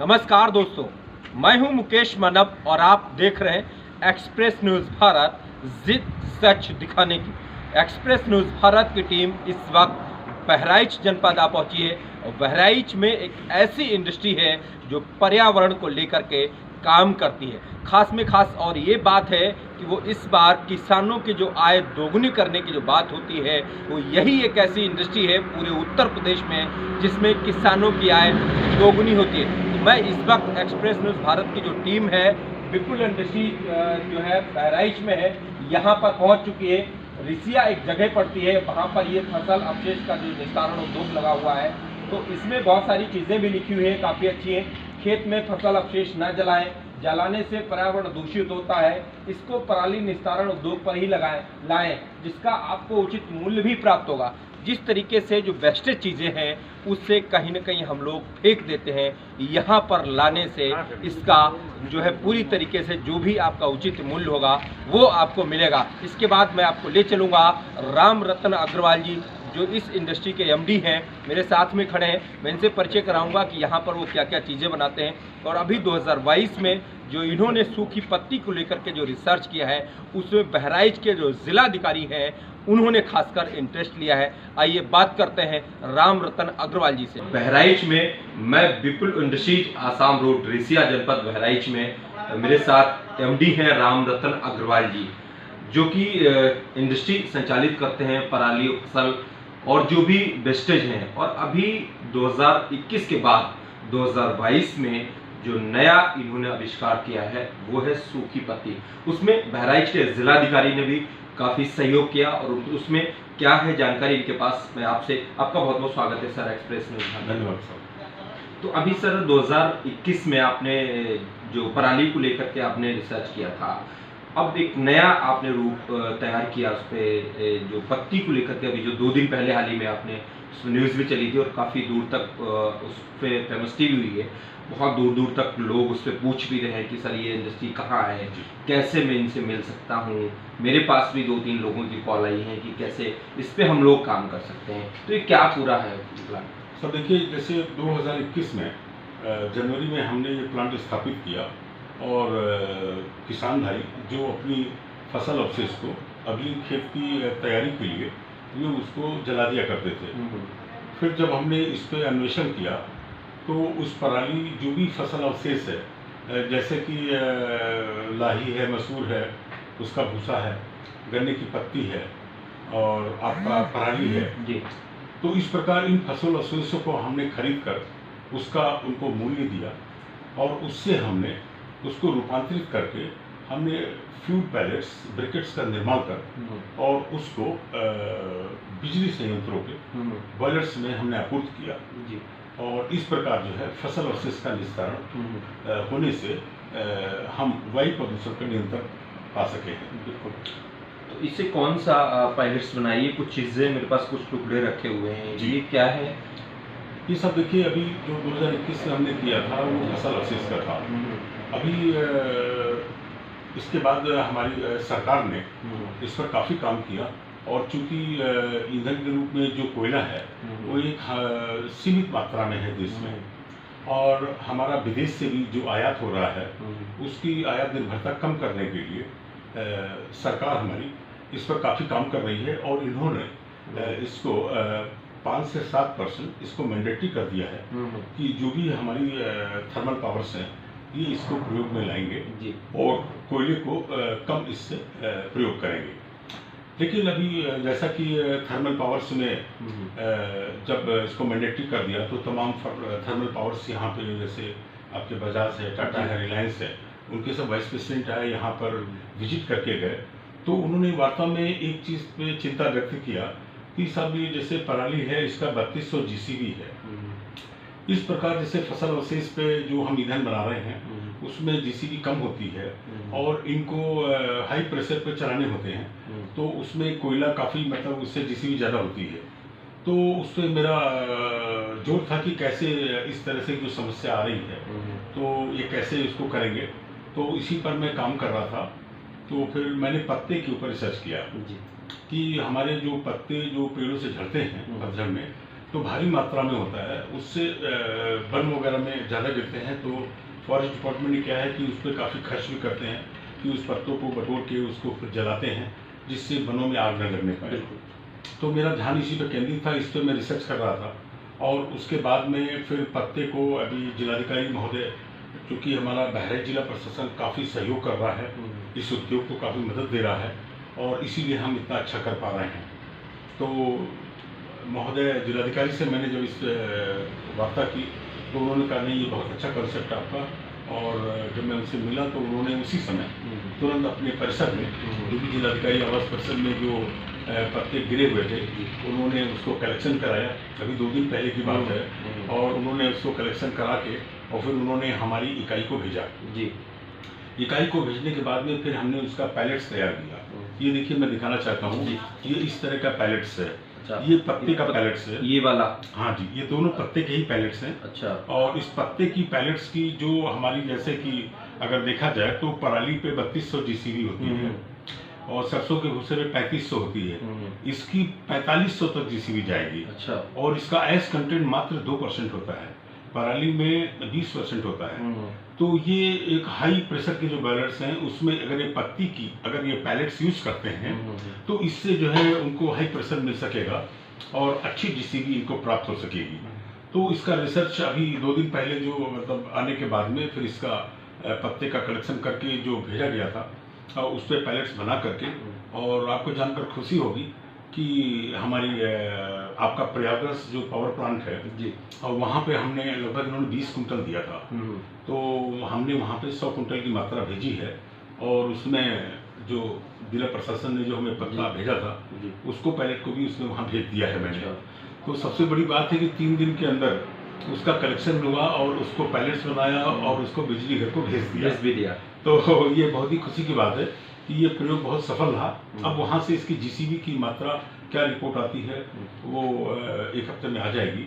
नमस्कार दोस्तों, मैं हूं मुकेश मानव और आप देख रहे हैं एक्सप्रेस न्यूज़ भारत, जिद सच दिखाने की। एक्सप्रेस न्यूज़ भारत की टीम इस वक्त बहराइच जनपद आ पहुंची है और बहराइच में एक ऐसी इंडस्ट्री है जो पर्यावरण को लेकर के काम करती है। खास में खास और ये बात है कि वो इस बार किसानों की जो आय दोगुनी करने की जो बात होती है, वो यही एक ऐसी इंडस्ट्री है पूरे उत्तर प्रदेश में जिसमें किसानों की आय दोगुनी होती है। तो मैं इस वक्त एक्सप्रेस न्यूज़ भारत की जो टीम है, विपुल इंडस्ट्री जो है बहराइच में है, यहाँ पर पहुँच चुकी है। रिसिया एक जगह पड़ती है, वहाँ पर ये फसल अवशेष का जो निस्तारण उद्योग लगा हुआ है, तो इसमें बहुत सारी चीज़ें भी लिखी हुई है, काफ़ी अच्छी हैं। खेत में फसल अवशेष न जलाएं, जलाने से पर्यावरण दूषित होता है, इसको पराली निस्तारण उद्योग पर ही लाएं, जिसका आपको उचित मूल्य भी प्राप्त होगा। जिस तरीके से जो वेस्टेज चीज़ें हैं उससे कहीं ना कहीं हम लोग फेंक देते हैं, यहाँ पर लाने से इसका जो है पूरी तरीके से जो भी आपका उचित मूल्य होगा वो आपको मिलेगा। इसके बाद मैं आपको ले चलूँगा राम रतन अग्रवाल जी, जो इस इंडस्ट्री के एमडी हैं, मेरे साथ में खड़े हैं। मैं इनसे परिचय कराऊंगा कि यहाँ पर वो क्या क्या चीज़ें बनाते हैं और अभी 2022 में जो इन्होंने सूखी पत्ती को लेकर के जो रिसर्च किया है उसमें बहराइच के जो जिलाधिकारी हैं उन्होंने खासकर इंटरेस्ट लिया है। आइए बात करते हैं राम रतन अग्रवाल जी से। बहराइच में मैं विपुल इंडस्ट्रीज आसाम रोड रिसिया जनपद बहराइच में मेरे साथ एमडी हैं राम रतन अग्रवाल जी, जो कि इंडस्ट्री संचालित करते हैं पराली फसल और जो भी वेस्टेज हैं। और अभी 2021 के बाद 2022 में जो नया इन्होंने आविष्कार किया है वो है सूखी पत्ती। उसमें बहराइच के जिलाधिकारी ने भी काफ़ी सहयोग किया और उसमें क्या है जानकारी इनके पास। मैं आपका बहुत बहुत स्वागत है सर एक्सप्रेस में। धन्यवाद सर। तो अभी सर 2021 में आपने जो पराली को लेकर के आपने रिसर्च किया था, अब एक नया आपने रूप तैयार किया उस पर जो पत्ती को लेकर के। अभी जो 2 दिन पहले हाल ही में आपने न्यूज़ भी चली थी और काफ़ी दूर तक उस पर फेमसिटी भी हुई है। बहुत दूर दूर तक लोग उस पर पूछ भी रहे हैं कि सर ये इंडस्ट्री कहाँ है, कैसे मैं इनसे मिल सकता हूँ। मेरे पास भी 2-3 लोगों की कॉल आई है कि कैसे इस पर हम लोग काम कर सकते हैं। तो ये क्या पूरा है प्लान? सर देखिए, जैसे 2021 में जनवरी में हमने ये प्लांट स्थापित किया और किसान भाई जो अपनी फसल अवशेष को अगली खेत की तैयारी के लिए ये उसको जला दिया करते थे। फिर जब हमने इस पर अन्वेषण किया तो उस पराली जो भी फसल अवशेष है, जैसे कि लाही है, मसूर है, उसका भूसा है, गन्ने की पत्ती है और आपका पराली है जी, तो इस प्रकार इन फसल अवशेषों को हमने खरीद कर उसका उनको मूल्य दिया और उससे हमने उसको रूपांतरित करके हमने फ्यूल पैलेट्स ब्रिकेट्स का निर्माण कर और उसको बिजली संयंत्रों के बॉयलर्स में हमने आपूर्ति किया जी। और इस प्रकार जो है फसल अवशेष का निस्तारण होने से हम वायु प्रदूषण पर नियंत्रण पा सके हैं। बिल्कुल। तो इससे कौन सा पायलट्स बनाइए? कुछ चीज़ें मेरे पास, कुछ टुकड़े रखे हुए हैं जी, ये क्या है? ये सब देखिए, अभी जो 2021 में हमने किया था वो फसल अवशेष का था। अभी इसके बाद हमारी सरकार ने इस पर काफ़ी काम किया और चूंकि ईंधन के रूप में जो कोयला है वो एक सीमित मात्रा में है देश में, और हमारा विदेश से भी जो आयात हो रहा है उसकी आयात निर्भरता कम करने के लिए सरकार हमारी इस पर काफ़ी काम कर रही है और इन्होंने इसको 5 से 7% इसको मैंडेटरी कर दिया है कि जो भी हमारी थर्मल पावर्स हैं ये इसको प्रयोग में लाएंगे जी, और कोयले को कम इससे प्रयोग करेंगे। लेकिन अभी जैसा कि थर्मल पावर्स में जब इसको मैंडेटरी कर दिया तो तमाम थर्मल पावर्स यहाँ पे, जैसे आपके बजाज है, टाटा है, रिलायंस है, उनके सब वाइस प्रेसिडेंट आए यहाँ पर विजिट करके गए, तो उन्होंने वार्ता में एक चीज़ पे चिंता व्यक्त किया कि साहब ये जैसे पराली है इसका 3200 GCV है। इस प्रकार जैसे फसल अवशेष पे जो हम ईंधन बना रहे हैं उसमें GCV कम होती है और इनको हाई प्रेशर पे चलाने होते हैं, तो उसमें कोयला काफ़ी, मतलब उससे GCV ज़्यादा होती है। तो उस पर मेरा जोर था कि कैसे इस तरह से जो समस्या आ रही है तो ये कैसे इसको करेंगे, तो इसी पर मैं काम कर रहा था। तो फिर मैंने पत्ते के ऊपर रिसर्च किया कि हमारे जो पत्ते जो पेड़ों से झड़ते हैं पतझड़ में, तो भारी मात्रा में होता है, उससे वन वगैरह में ज़्यादा गिरते हैं। तो फॉरेस्ट डिपार्टमेंट ने क्या है कि उस पर काफ़ी खर्च भी करते हैं कि उस पत्तों को बटोर के उसको फिर जलाते हैं, जिससे वनों में आग न लगने पाए। तो मेरा ध्यान इसी पर केंद्रित था, इस पर मैं रिसर्च कर रहा था। और उसके बाद में फिर पत्ते को अभी जिलाधिकारी महोदय, क्योंकि हमारा बहराइच जिला प्रशासन काफ़ी सहयोग कर रहा है, इस उद्योग को काफ़ी मदद दे रहा है, और इसीलिए हम इतना अच्छा कर पा रहे हैं। तो महोदय जिलाधिकारी से मैंने जब इस वार्ता की तो उन्होंने कहा नहीं, ये बहुत अच्छा कंसेप्ट है आपका। और जब मैं उनसे मिला तो उन्होंने उसी समय तुरंत अपने परिसर में, जो भी जिलाधिकारी आवास परिसर में जो पत्ते गिरे हुए थे, उन्होंने उसको कलेक्शन कराया। अभी 2 दिन पहले की बात है। और उन्होंने उसको कलेक्शन करा के और फिर उन्होंने हमारी इकाई को भेजा जी। इकाई को भेजने के बाद में फिर हमने उसका पैलेट्स तैयार किया। ये देखिए, मैं दिखाना चाहता हूँ, ये इस तरह का पैलेट्स है। अच्छा, ये पत्ते का पैलेट्स है, ये वाला। हाँ जी, ये दोनों पत्ते के ही पैलेट्स हैं। अच्छा। और इस पत्ते की पैलेट्स की जो हमारी, जैसे कि अगर देखा जाए तो पराली पे 3200 जीसीवी होती है और सरसों के भूसे में 3500 होती है। इसकी 4500 तक जीसीवी जाएगी। अच्छा। और इसका एस कंटेंट मात्र 2% होता है, पराली में 20% होता है। तो ये एक हाई प्रेशर के जो बैलेट्स हैं, उसमें अगर ये पत्ती की अगर ये पैलेट्स यूज करते हैं तो इससे जो है उनको हाई प्रेशर मिल सकेगा और अच्छी जीसीबी इनको प्राप्त हो सकेगी। तो इसका रिसर्च अभी 2 दिन पहले जो मतलब आने के बाद में फिर इसका पत्ते का कलेक्शन करके जो भेजा गया था, उस पर पैलेट्स बना करके, और आपको जानकर खुशी होगी कि हमारी आपका प्रयागराज जो पावर प्लांट है जी, और वहाँ पे हमने लगभग इन्होंने 20 कुंटल दिया था। तो हमने वहाँ पे 100 कुंटल की मात्रा भेजी है, और उसमें जो जिला प्रशासन ने जो हमें पत्ता भेजा था उसको पैलेट को भी उसमें वहाँ भेज दिया है मैंने। तो सबसे बड़ी बात है कि 3 दिन के अंदर उसका कलेक्शन हुआ और उसको पैलेट्स बनाया और उसको बिजली घर को भेज दिया। तो ये बहुत ही खुशी की बात है कि ये प्रयोग बहुत सफल रहा। अब वहाँ से इसकी जीसीबी की मात्रा क्या रिपोर्ट आती है वो 1 हफ्ते में आ जाएगी।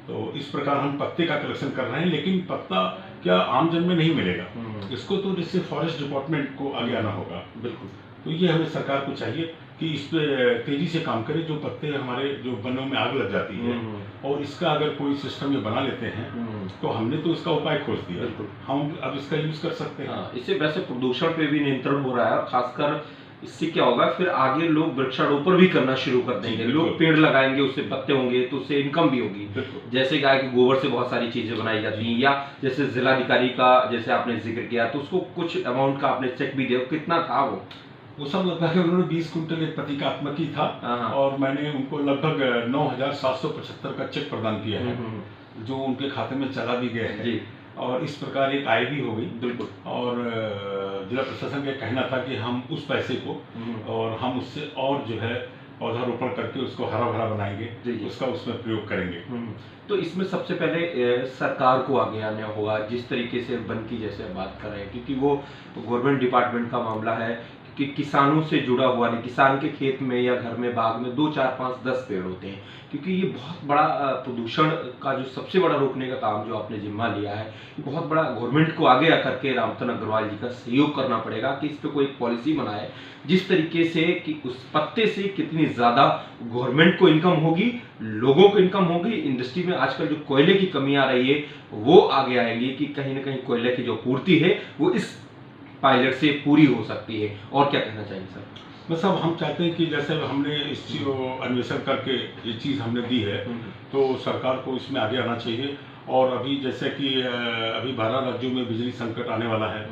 तो इस प्रकार हम पत्ते का कलेक्शन कर रहे हैं, लेकिन पत्ता क्या आम जन में नहीं मिलेगा, इसको तो जिससे फॉरेस्ट डिपार्टमेंट को आगे आना होगा। बिल्कुल। तो ये हमें सरकार को चाहिए कि इस पे तेजी से काम करे। जो पत्ते हमारे जो वनों में आग लग जाती है, और इसका अगर कोई सिस्टम ये बना लेते हैं तो हमने तो इसका उपाय खोज दिया, हम अब इसका यूज कर सकते हैं। इससे वैसे प्रदूषण पे भी नियंत्रण हो रहा है, और खासकर इससे क्या होगा, फिर आगे लोग वृक्षारोपण भी करना शुरू कर देंगे। लोग पेड़ लगाएंगे, उससे पत्ते होंगे तो उससे इनकम भी होगी। जैसे गाय के गोबर से बहुत सारी चीजें बनाई जाती हैं, या जैसे जिलाधिकारी का जैसे आपने जिक्र किया, तो उसको कुछ अमाउंट का आपने चेक भी दिया, कितना था वो सब लगभग उन्होंने 20 कुंटल एक प्रतीकात्मक ही था, और मैंने उनको लगभग 9775 का चेक प्रदान किया है, जो उनके खाते में चला भी गया है। और इस प्रकार एक आय भी हो गई। बिल्कुल। और जिला प्रशासन का कहना था कि हम उस पैसे को और हम उससे और जो है पौधारोपण करके उसको हरा भरा बनाएंगे, उसका उसमें प्रयोग करेंगे। तो इसमें सबसे पहले सरकार को आगे आना होगा, जिस तरीके से वन की जैसे बात कर रहे हैं, क्योंकि वो गवर्नमेंट डिपार्टमेंट का मामला है कि किसानों से जुड़ा हुआ नहीं। किसान के खेत में या घर में बाग में 2, 4, 5, 10 पेड़ होते हैं, क्योंकि ये बहुत बड़ा प्रदूषण का जो सबसे बड़ा रोकने का काम जो आपने जिम्मा लिया है, ये बहुत बड़ा गवर्नमेंट को आगे आकर के रामतन अग्रवाल जी का सहयोग करना पड़ेगा कि इस पे कोई एक पॉलिसी बनाए, जिस तरीके से कि उस पत्ते से कितनी ज्यादा गवर्नमेंट को इनकम होगी, लोगों को इनकम होगी। इंडस्ट्री में आजकल जो कोयले की कमी आ रही है वो आगे आएगी कि कहीं ना कहीं कोयले की जो पूर्ति है वो इस पायलट से पूरी हो सकती है। और क्या कहना चाहिए सर? बस अब हम चाहते हैं कि जैसे हमने इस चीज़ को अन्वेषण करके ये चीज़ हमने दी है, तो सरकार को इसमें आगे आना चाहिए। और अभी जैसे कि अभी 12 राज्यों में बिजली संकट आने वाला है,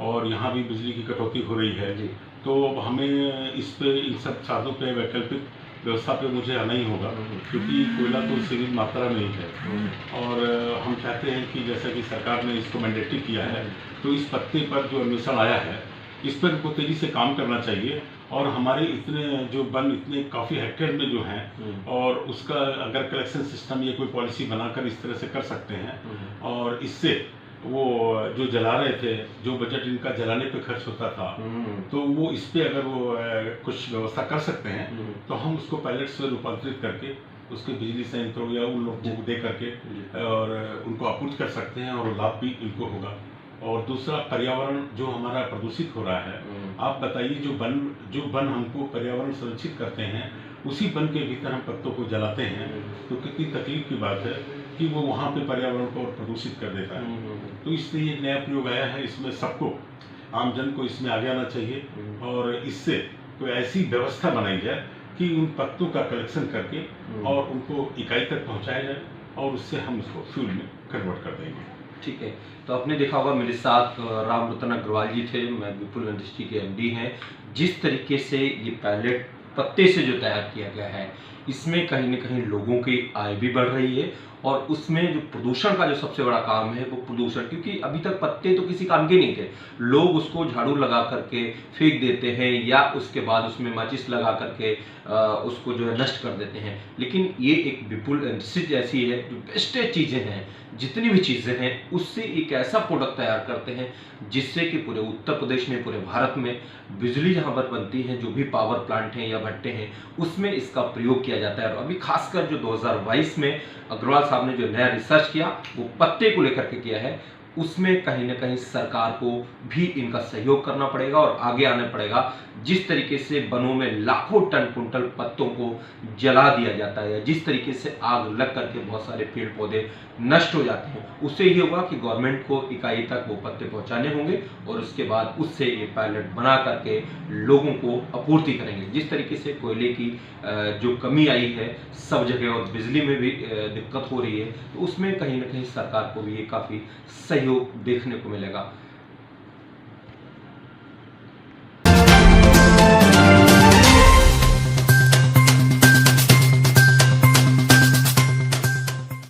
और यहाँ भी बिजली की कटौती हो रही है, तो हमें इस पे इन सब साधनों पे वैकल्पिक व्यवस्था पे मुझे आना ही होगा, क्योंकि कोयला तो सीमित मात्रा में ही है। और हम चाहते हैं कि जैसा कि सरकार ने इसको मैंडेटरी किया है, तो इस पत्ते पर जो अन्वेषण आया है इस पर इनको तेजी से काम करना चाहिए। और हमारे इतने जो वन इतने काफ़ी हेक्टेयर में जो हैं, और उसका अगर कलेक्शन सिस्टम या कोई पॉलिसी बनाकर इस तरह से कर सकते हैं, और इससे वो जो जला रहे थे, जो बजट इनका जलाने पे खर्च होता था, तो वो इस पे अगर वो कुछ व्यवस्था कर सकते हैं तो हम उसको पैलेट्स में रूपांतरित करके उसके बिजली संयंत्रों या उन लोगों को दे करके और उनको आपूर्ति कर सकते हैं, और लाभ भी इनको होगा। और दूसरा, पर्यावरण जो हमारा प्रदूषित हो रहा है, आप बताइए जो वन हमको पर्यावरण सुरक्षित करते हैं, उसी वन के भीतर हम पत्तों को जलाते हैं तो कितनी तकलीफ की बात है कि वो वहाँ पे पर्यावरण को और प्रदूषित कर देता है। तो इसलिए ये नया प्रयोग आया है, इसमें सबको, आम जन को इसमें आगे आना चाहिए और इससे कोई ऐसी व्यवस्था बनाई जाए कि उन पत्तों का कलेक्शन करके और उनको इकाई तक पहुँचाया जाए और उससे हम उसको फ्यूल में कन्वर्ट कर देंगे। ठीक है, तो आपने देखा होगा मेरे साथ राम रतन अग्रवाल जी थे, मैं विपुल इंडस्ट्री के एमडी हैं। जिस तरीके से ये पैलेट पत्ते से जो तैयार किया गया है, इसमें कहीं न कहीं लोगों की आय भी बढ़ रही है और उसमें जो प्रदूषण का जो सबसे बड़ा काम है वो प्रदूषण, क्योंकि अभी तक पत्ते तो किसी काम के नहीं थे, लोग उसको झाड़ू लगा करके फेंक देते हैं या उसके बाद उसमें माचिस लगा करके उसको जो है नष्ट कर देते हैं। लेकिन ये एक विपुल इंडस्ट्री जैसी है जो बेस्टेज चीज़ें हैं, जितनी भी चीज़ें हैं उससे एक ऐसा प्रोडक्ट तैयार करते हैं जिससे कि पूरे उत्तर प्रदेश में, पूरे भारत में बिजली जहाँ पर बनती है, जो भी पावर प्लांट हैं या भट्टे हैं, उसमें इसका प्रयोग किया जाता है। और अभी खासकर जो 2022 में अग्रवाल साहब ने जो नया रिसर्च किया वो पत्ते को लेकर के किया है, उसमें कहीं ना कहीं सरकार को भी इनका सहयोग करना पड़ेगा और आगे आना पड़ेगा। जिस तरीके से वनों में लाखों टन कुंटल पत्तों को जला दिया जाता है, जिस तरीके से आग लग करके बहुत सारे पेड़ पौधे नष्ट हो जाते हैं, उससे ये होगा कि गवर्नमेंट को इकाई तक वो पत्ते पहुंचाने होंगे और उसके बाद उससे ये पायलट बना करके लोगों को आपूर्ति करेंगे। जिस तरीके से कोयले की जो कमी आई है सब जगह और बिजली में भी दिक्कत हो रही है, तो उसमें कहीं ना कहीं सरकार को भी ये काफ़ी सहयोग देखने को मिलेगा।